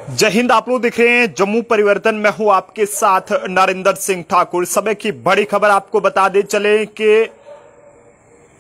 जय हिंद। आप लोग देख रहे हैं जम्मू परिवर्तन। मैं हूं आपके साथ नरेंद्र सिंह ठाकुर। समय की बड़ी खबर आपको बता दे चले कि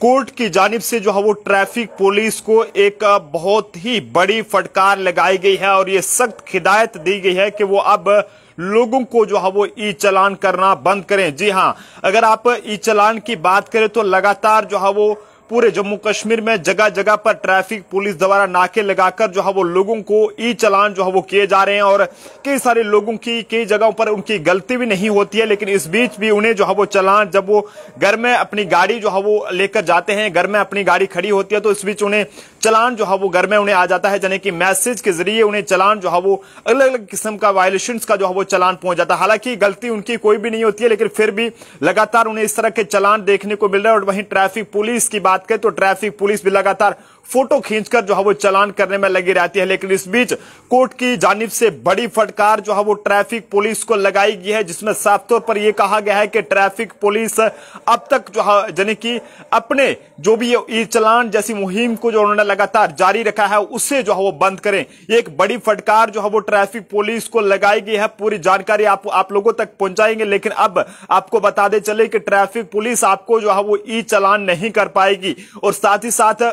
कोर्ट की जानिब से जो है वो ट्रैफिक पुलिस को एक बहुत ही बड़ी फटकार लगाई गई है और ये सख्त हिदायत दी गई है कि वो अब लोगों को जो है वो ई चालान करना बंद करें। जी हां, अगर आप ई चालान की बात करें तो लगातार जो है वो पूरे जम्मू कश्मीर में जगह जगह पर ट्रैफिक पुलिस द्वारा नाके लगाकर जो है वो लोगों को ई चालान जो है वो किए जा रहे हैं और कई सारे लोगों की कई जगहों पर उनकी गलती भी नहीं होती है, लेकिन इस बीच भी उन्हें जो है वो चालान, जब वो घर में अपनी गाड़ी जो है वो लेकर जाते हैं, घर में अपनी गाड़ी खड़ी होती है तो इस बीच उन्हें चालान जो है वो घर में उन्हें आ जाता है, यानी कि मैसेज के जरिए उन्हें चालान जो है वो अलग अलग किस्म का वायलेशंस का जो है वो चालान पहुंच जाता है। हालांकि गलती उनकी कोई भी नहीं होती है, लेकिन फिर भी लगातार उन्हें इस तरह के चालान देखने को मिल रहा है। और वहीं ट्रैफिक पुलिस की बात करें तो ट्रैफिक पुलिस भी लगातार फोटो खींचकर जो है वो चालान करने में लगी रहती है, लेकिन इस बीच कोर्ट की जानिब से बड़ी फटकार जो है वो ट्रैफिक पुलिस को लगाई गई है, जिसमें साफ तौर पर यह कहा गया है कि ट्रैफिक पुलिस अब तक जो है यानी कि अपने जो भी ई चालान जैसी मुहिम को जो उन्होंने लगातार जारी रखा है उसे जो है वो बंद करें। ये एक बड़ी फटकार जो है वो ट्रैफिक पुलिस को लगाई गई है। पूरी जानकारी आप लोगों तक पहुंचाएंगे, लेकिन अब आपको बता दे चले कि ट्रैफिक पुलिस आपको जो है वो ई चालान नहीं कर पाएगी और साथ ही साथ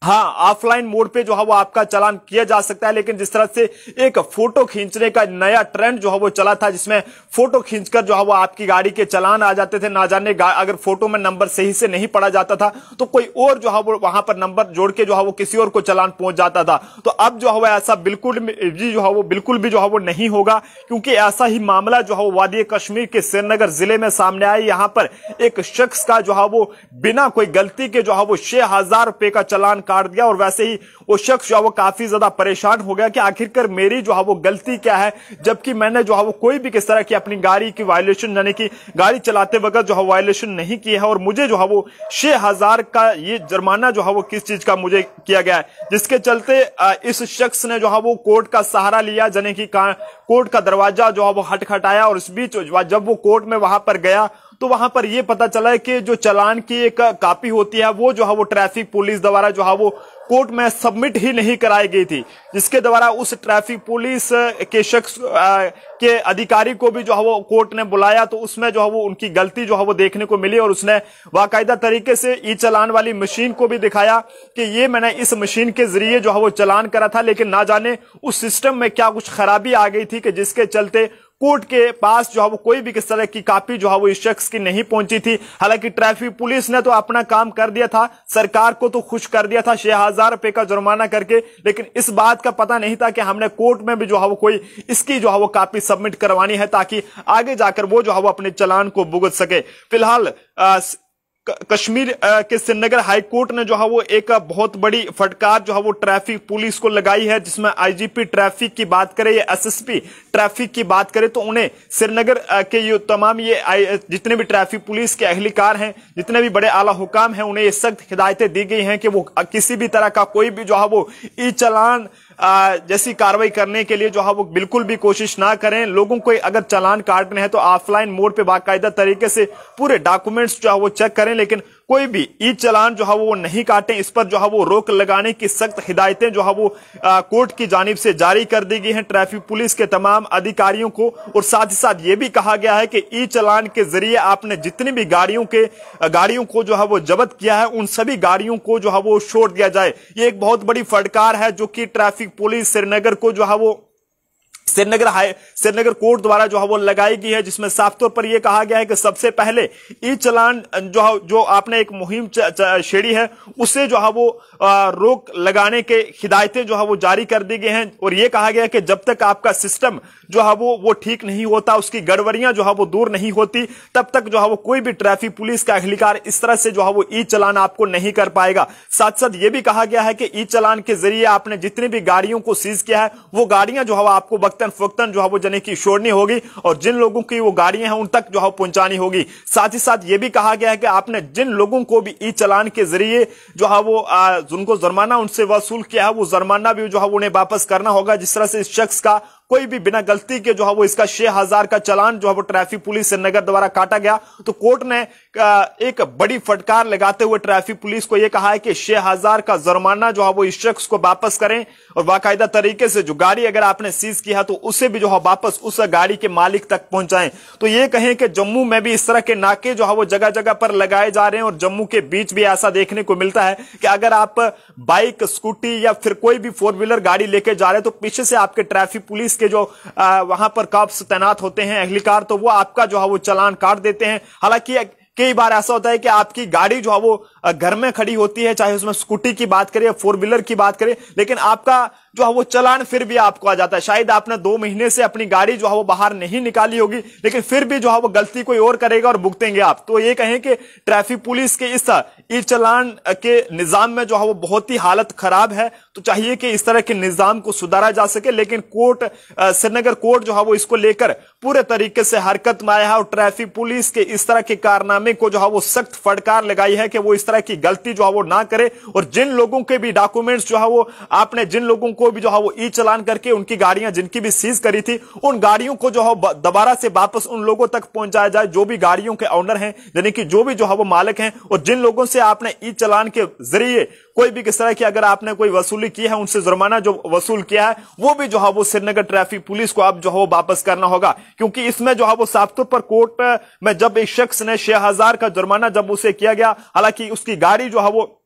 हाँ, ऑफलाइन मोड पे जो है वो आपका चालान किया जा सकता है, लेकिन जिस तरह से एक फोटो खींचने का नया ट्रेंड जो है वो चला था, जिसमें फोटो खींचकर जो है वो आपकी गाड़ी के चालान आ जाते थे, ना जाने अगर फोटो में नंबर सही से नहीं पड़ा जाता था तो कोई और जो है वो वहां पर नंबर जोड़ के जो है वो किसी और को चालान पहुंच जाता था। तो अब जो है वो ऐसा बिल्कुल भी जो है वो नहीं होगा, क्योंकि ऐसा ही मामला जो है वो वादी कश्मीर के श्रीनगर जिले में सामने आया। यहां पर एक शख्स का जो है वो बिना कोई गलती के जो है वो 6,000 रुपए का चालान काट दिया और वैसे ही वो शख्स जो है वो काफी ज्यादा परेशान हो गया कि आखिरकार मेरी जो है वो गलती क्या है, जबकि मैंने जो है वो कोई भी किस तरह की अपनी गाड़ी की वायलेशन यानी कि गाड़ी चलाते वक्त जो है वायलेशन नहीं की है और मुझे जो है वो 6,000 का ये जुर्माना जो है वो किस चीज का मुझे किया गया है, जिसके चलते इस शख्स ने जो है वो कोर्ट का सहारा लिया, यानी कि कोर्ट का दरवाजा जो है वो खटखटाया और इस बीच जब वो कोर्ट में वहां पर गया तो वहां पर यह पता चला कि जो चालान की एक कॉपी होती है वो जो है वो ट्रैफिक पुलिस द्वारा जो है वो कोर्ट में सबमिट ही नहीं कराई गई थी, जिसके द्वारा उस ट्रैफिक पुलिस के शख्स के अधिकारी को भी जो है वो कोर्ट ने बुलाया तो उसमें जो है वो उनकी गलती जो है वो देखने को मिली और उसने बाकायदा तरीके से ई चालान वाली मशीन को भी दिखाया कि ये मैंने इस मशीन के जरिए जो है वो चालान करा था, लेकिन ना जाने उस सिस्टम में क्या कुछ खराबी आ गई थी कि जिसके चलते कोर्ट के पास जो है वो कोई भी किस तरह की कॉपी जो है वो इस शख्स की नहीं पहुंची थी। हालांकि ट्रैफिक पुलिस ने तो अपना काम कर दिया था, सरकार को तो खुश कर दिया था 6,000 रुपए का जुर्माना करके, लेकिन इस बात का पता नहीं था कि हमने कोर्ट में भी जो है वो कोई इसकी जो है वो कॉपी सबमिट करवानी है ताकि आगे जाकर वो जो है वो अपने चालान को भुगत सके। फिलहाल कश्मीर के श्रीनगर हाई कोर्ट ने जो है वो एक बहुत बड़ी फटकार जो है वो ट्रैफिक पुलिस को लगाई है, जिसमें आईजीपी ट्रैफिक की बात करें या एसएसपी ट्रैफिक की बात करें तो उन्हें श्रीनगर के ये तमाम ये जितने भी ट्रैफिक पुलिस के अहलकार हैं, जितने भी बड़े आला हुकाम हैं, उन्हें ये सख्त हिदायतें दी गई हैं कि वो किसी भी तरह का कोई भी जो है वो ई चालान जैसी कार्रवाई करने के लिए जो है वो बिल्कुल भी कोशिश ना करें। लोगों को अगर चालान काटने हैं तो ऑफलाइन मोड पे बाकायदा तरीके से पूरे डॉक्यूमेंट्स जो है वो चेक करें, लेकिन कोई भी ई चालान जो है वो नहीं काटें। इस पर जो है वो रोक लगाने की सख्त हिदायतें जो है वो कोर्ट की जानिब से जारी कर दी गई हैं ट्रैफिक पुलिस के तमाम अधिकारियों को। और साथ ही साथ ये भी कहा गया है कि ई चालान के जरिए आपने जितनी भी गाड़ियों को जो है वो जब्त किया है उन सभी गाड़ियों को जो है वो छोड़ दिया जाए। ये एक बहुत बड़ी फटकार है जो कि ट्रैफिक पुलिस श्रीनगर को जो है वो श्रीनगर कोर्ट द्वारा जो है वो लगाई गई है, जिसमें साफ तौर पर यह कहा गया है कि सबसे पहले ई चालान जो आपने एक मुहिम छेड़ी है उसे जो है वो रोक लगाने के हिदायतें जो है वो जारी कर दी गई हैं और यह कहा गया है कि जब तक आपका सिस्टम जो है वो ठीक नहीं होता, उसकी गड़बड़ियां जो है वो दूर नहीं होती, तब तक जो है वो कोई भी ट्रैफिक पुलिस का अहलकार इस तरह से जो है वो ई चालान आपको नहीं कर पाएगा। साथ साथ यह भी कहा गया है कि ई चालान के जरिए आपने जितनी भी गाड़ियों को सीज किया है वो गाड़ियां जो है आपको वक्तन जो है वो जने की छोड़नी होगी और जिन लोगों की वो गाड़ियां हैं उन तक जो है पहुंचानी होगी। साथ ही साथ ये भी कहा गया है कि आपने जिन लोगों को भी ई चालान के जरिए जो है वो जिनको जुर्माना उनसे वसूल किया है वो जुर्माना भी जो है उन्हें वापस करना होगा। जिस तरह से इस शख्स का कोई भी बिना गलती के जो है वो इसका 6,000 का चालान जो है वो ट्रैफिक पुलिस श्रीनगर द्वारा काटा गया। तो कोर्ट ने एक बड़ी फटकार लगाते हुए ट्रैफिक पुलिस को यह कहा है कि 6,000 का जुर्माना जो है वो इस शख्स को वापस करें और बाकायदा तरीके से जो गाड़ी अगर आपने सीज किया तो उसे भी जो है वापस उस गाड़ी के मालिक तक पहुंचाएं। तो ये कहें कि जम्मू में भी इस तरह के नाके जो है वो जगह जगह पर लगाए जा रहे हैं और जम्मू के बीच भी ऐसा देखने को मिलता है कि अगर आप बाइक, स्कूटी या फिर कोई भी 4 व्हीलर गाड़ी लेके जा रहे हैं तो पीछे से आपके ट्रैफिक पुलिस के जो वहां पर कॉप्स तैनात होते हैं, एहलकार, तो वो आपका जो है वो चालान काट देते हैं। हालांकि कई बार ऐसा होता है कि आपकी गाड़ी जो है वो घर में खड़ी होती है, चाहे उसमें स्कूटी की बात करें या 4 व्हीलर की बात करें, लेकिन आपका जो है वो चालान फिर भी आपको आ जाता है। शायद आपने 2 महीने से अपनी गाड़ी जो है वो बाहर नहीं निकाली होगी, लेकिन फिर भी जो है वो गलती कोई और करेगा और भुगतेंगे आप। तो ये कहें कि ट्रैफिक पुलिस के इस ई चालान के निजाम में जो है वो बहुत ही हालत खराब है। तो चाहिए कि इस तरह के निजाम को सुधारा जा सके, लेकिन कोर्ट, श्रीनगर कोर्ट जो है वो इसको लेकर पूरे तरीके से हरकत में आया है और ट्रैफिक पुलिस के इस तरह के कारनामे को जो है वो सख्त फटकार लगाई है कि वो इस तरह की गलती जो है वो ना करे। और जिन लोगों के भी डॉक्यूमेंट्स जो है वो आपने, जिन लोगों को भी जो है वो ई चालान करके उनकी गाड़ियां जिनकी भी सीज करी थी, उन गाड़ियों को जो है दोबारा से वापस उन लोगों तक पहुंचाया जाए जो भी गाड़ियों के ओनर हैं, यानी कि जो भी जो है वो मालिक हैं। और जिन लोगों से आपने ई चालान के जरिए कोई भी किस तरह की अगर आपने कोई वसूली की है, उनसे जुर्माना जो वसूल किया है, वो भी जो है वो श्रीनगर ट्रैफिक पुलिस को अब जो है वो वापस करना होगा। क्योंकि इसमें जो है वो साफ तौर पर कोर्ट में जब एक शख्स ने 6,000 का जुर्माना जब उसे किया गया, हालांकि उसकी गाड़ी जो है वो,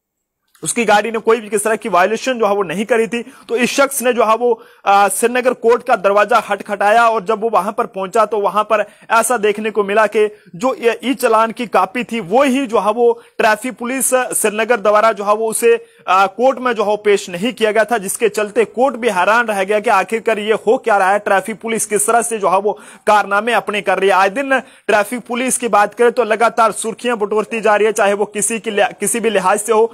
उसकी गाड़ी ने कोई भी किस तरह की वायलेशन जो है वो नहीं करी थी, तो इस शख्स ने जो है वो श्रीनगर कोर्ट का दरवाजा खटखटाया और जब वो वहां पर पहुंचा तो वहां पर ऐसा देखने को मिला कि जो ई चालान की कॉपी थी वो ही जो है वो ट्रैफिक पुलिस श्रीनगर द्वारा जो है वो उसे कोर्ट में जो है पेश नहीं किया गया था, जिसके चलते कोर्ट भी हैरान रह गया कि आखिरकार ये हो क्या रहा है, ट्रैफिक पुलिस किस तरह से जो है वो कारनामे अपने कर रही है। आए दिन ट्रैफिक पुलिस की बात करें तो लगातार सुर्खियां बटोरती जा रही है, चाहे वो किसी भी लिहाज से हो,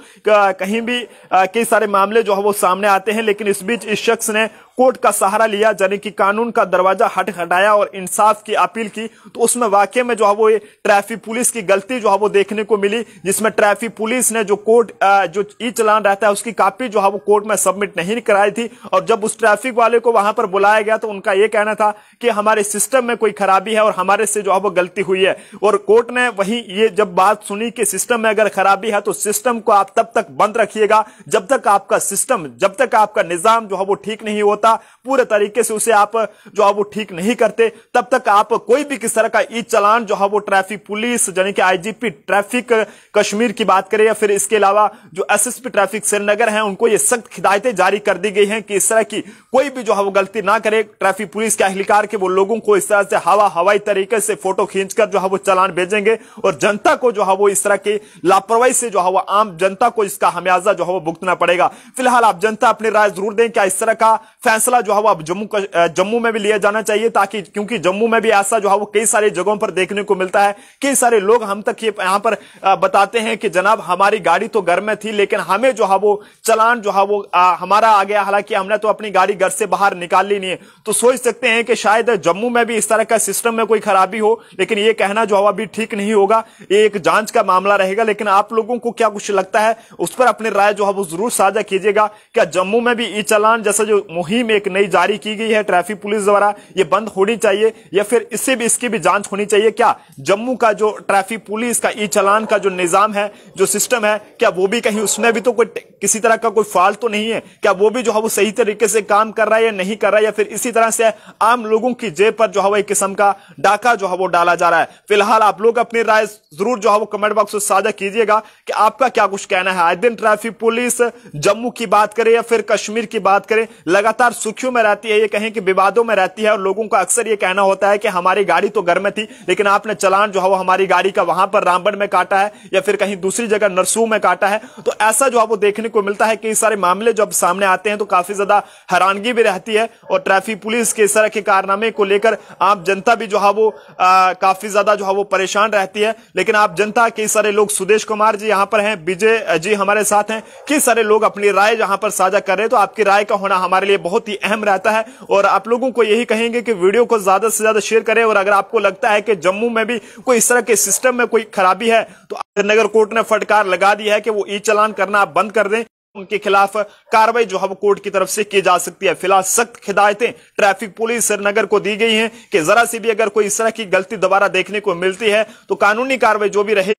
कहीं भी कई सारे मामले जो है वो सामने आते हैं। लेकिन इस बीच इस शख्स ने कोर्ट का सहारा लिया, यानी कि कानून का दरवाजा खटखटाया और इंसाफ की अपील की। तो उसमें वाकई में जो है वो ट्रैफिक पुलिस की गलती जो है वो देखने को मिली, जिसमें ट्रैफिक पुलिस ने जो कोर्ट जो ई चालान रहता है उसकी कॉपी जो है वो कोर्ट में सबमिट नहीं कराई थी। और जब उस ट्रैफिक वाले को वहां पर बुलाया गया तो उनका यह कहना था कि हमारे सिस्टम में कोई खराबी है और हमारे से जो है वो गलती हुई है। और कोर्ट ने वही ये जब बात सुनी कि सिस्टम में अगर खराबी है तो सिस्टम को आप तब तक बंद रखिएगा जब तक आपका सिस्टम, जब तक आपका निजाम जो है वो ठीक नहीं होता, पूरे तरीके से उसे आप जो है वो ठीक नहीं करते, तब तक आप कोई भी किस तरह का ई चालान जो है वो ट्रैफिक पुलिस, यानी कि आईजीपी ट्रैफिक कश्मीर की बात करें या फिर इसके अलावा जो एसएसपी ट्रैफिक श्रीनगर हैं, उनको ये सख्त हिदायतें जारी कर दी गई हैं कि इस तरह की कोई भी जो है वो गलती ना करे। ट्रैफिक पुलिस के एहलकार के वो लोगों को इस तरह से हवाई तरीके से फोटो खींचकर जो है वो चालान भेजेंगे और जनता को जो है वो इस तरह की लापरवाही से जो है वो आम जनता को इसका हमियाजा जो है वो भुगतना पड़ेगा। फिलहाल आप जनता अपनी राय जरूर दें, क्या इस तरह का फैसला जो है वो अब जम्मू में भी लिया जाना चाहिए, ताकि क्योंकि जम्मू में भी ऐसा जो है वो कई सारी जगहों पर देखने को मिलता है। कई सारे लोग हम तक यहां पर बताते हैं कि जनाब हमारी गाड़ी तो घर में थी लेकिन हमें जो है वो चालान जो है वो हमारा आ गया, हालांकि हमने तो अपनी गाड़ी घर से बाहर निकाली नहीं है। तो सोच सकते हैं कि शायद जम्मू में भी इस तरह का सिस्टम में कोई खराबी हो, लेकिन ये कहना जो है अभी ठीक नहीं होगा, ये एक जांच का मामला रहेगा। लेकिन आप लोगों को क्या कुछ लगता है उस पर अपनी राय जो है वो जरूर साझा कीजिएगा। क्या जम्मू में भी ई चालान जैसा जो मुहिम एक नई जारी की गई है ट्रैफिक पुलिस द्वारा, ये बंद होनी चाहिए या फिर इसकी भी जांच होनी चाहिए? क्या जम्मू का जो ट्रैफिक पुलिस का ई चालान का जो निजाम है, जो सिस्टम है, क्या वो भी कहीं उसमें भी तो कोई किसी तरह का कोई फॉल्ट तो नहीं है? क्या वो भी जो है वो सही तरीके से काम कर रहा है या नहीं कर रहा है, या फिर इसी तरह से आम लोगों की जेब पर जो है वो एक किस्म का डाका जो है वो डाला जा रहा है? फिलहाल आप लोग अपनी राय जरूर जो है वो कमेंट बॉक्स में साझा कीजिएगा कि आपका क्या कुछ कहना है। आए दिन ट्रैफिक पुलिस जम्मू की बात करें या फिर कश्मीर की बात करें, लगातार सुर्खियों में रहती है, ये कहें कि विवादों में रहती है और लोगों का अक्सर ये कहना होता है कि हमारी गाड़ी तो घर में थी लेकिन आपने चालान जो है वो हमारी गाड़ी का वहां पर रामबन में काटा है या फिर कहीं दूसरी जगह नरसू में काटा है। तो ऐसा जो है वो देखने को मिलता है कि सारे मामले जब सामने आते हैं तो काफी ज्यादा हैरानगी भी रहती है और ट्रैफिक पुलिस के इस तरह के कारनामे को लेकर आम जनता भी जो है वो काफी ज्यादा जो है वो परेशान रहती है। लेकिन आप जनता कई सारे लोग, सुदेश कुमार जी यहाँ पर हैं, विजय जी हमारे साथ हैं, कई सारे लोग अपनी राय जहां पर साझा कर रहे हैं। तो आपकी राय का होना हमारे लिए बहुत ही अहम रहता है और आप लोगों को यही कहेंगे कि वीडियो को ज्यादा से ज्यादा शेयर करें। और अगर आपको लगता है कि जम्मू में भी कोई इस तरह के सिस्टम में कोई खराबी है तो श्रीनगर कोर्ट ने फटकार लगा दी है कि वो ई चालान करना आप बंद कर दें। उनके खिलाफ कार्रवाई जो है वो कोर्ट की तरफ से की जा सकती है। फिलहाल सख्त हिदायतें ट्रैफिक पुलिस श्रीनगर को दी गई हैं कि जरा सी भी अगर कोई इस तरह की गलती दोबारा देखने को मिलती है तो कानूनी कार्रवाई जो भी रहे।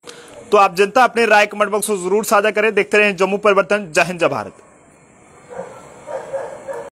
तो आप जनता अपने राय कमेंट बॉक्स में जरूर साझा करें। देखते रहें जम्मू परिवर्तन। जय हिंद, जय भारत।